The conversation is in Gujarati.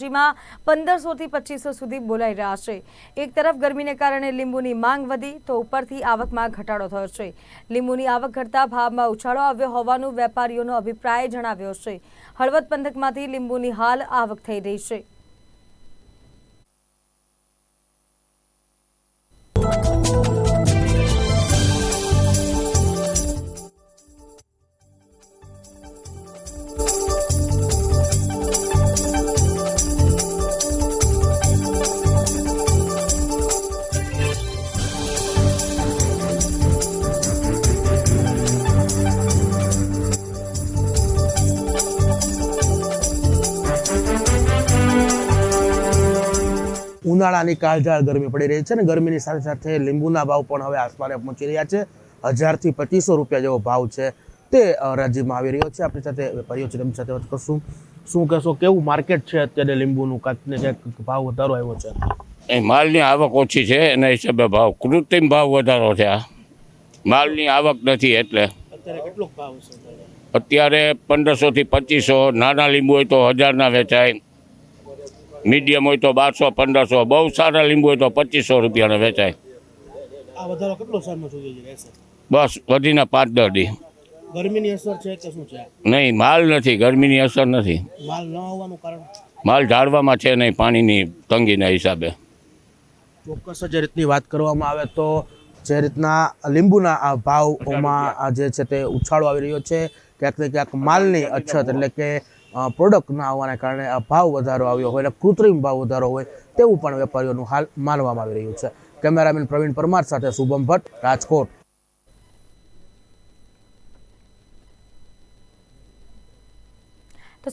જેમાં 1500 થી 2500 સુધી બોલાઈ રહ્યા છે। એક તરફ ગરમીને કારણે લીંબુની માંગ વધી તો ઉપરથી આવકમાં ઘટાડો થયો છે। લીંબુની આવક ઘટતા ભાવમાં ઉછાળો આવ્યો હોવાનું વેપારીઓનો અભિપ્રાય જણાવ્યો છે। હળવદ પંથકમાંથી લીંબુની હાલ આવક થઈ રહી છે। ઉનાળાની કાળઝાળ ગરમી પડી રહી છે ને ગરમીની સાથે સાથે લીંબુના ભાવ પણ હવે આસમાને પહોંચી રહ્યા છે। 1000 થી 2500 રૂપિયા જેવો ભાવ છે તે રાજ્યમાં આવી રહ્યો છે। આપણી સાથે વેપારીઓ છે, તેમની સાથે વાત કરશું। શું કહેશો, કેવું માર્કેટ છે અત્યારે લીંબુનું? કાંકને ક્યાંક ભાવ વધારો આવ્યો છે? એ માલની આવક ઓછી છે એના હિસાબે ભાવ કૃત્રિમ ભાવ વધારો છે। આ માલની આવક નથી એટલે અત્યારે કેટલો ભાવ છે? અત્યારે 1500 થી 2500। નાના લીંબુ હોય તો 1000 ના વેચાય, મીડિયમ હોય તો 1200 1500, બહુ સારા લીંબુ હોય તો 2500 રૂપિયાના વેચાય। આ વધારો કેટલો સમય સુધી રહેશે? બસ વધીને 5-10 દી। ગરમીની અસર છે કે શું છે? નહીં, માલ નથી, ગરમીની અસર નથી। માલ ન આવવાનું કારણ? માલ ઝાડવામાં છે નહીં, પાણીની તંગીના હિસાબે। ચોક્કસ જે રીતની વાત કરવામાં આવે તો જે રીતના લીંબુના આ ભાવમાં આ જે છે તે ઉછાળો આવી રહ્યો છે, ક્યાંક ને ક્યાંક માલની અછત એટલે કે પ્રોડક્ટ ના આવવાના કારણે આ ભાવ વધારો આવ્યો હોય એટલે કૃત્રિમ ભાવ વધારો હોય તેવું પણ વેપારીઓનું હાલ માનવામાં આવી રહ્યું છે। કેમેરામેન પ્રવીણ પરમાર સાથે શુભમ ભટ્ટ, રાજકોટ।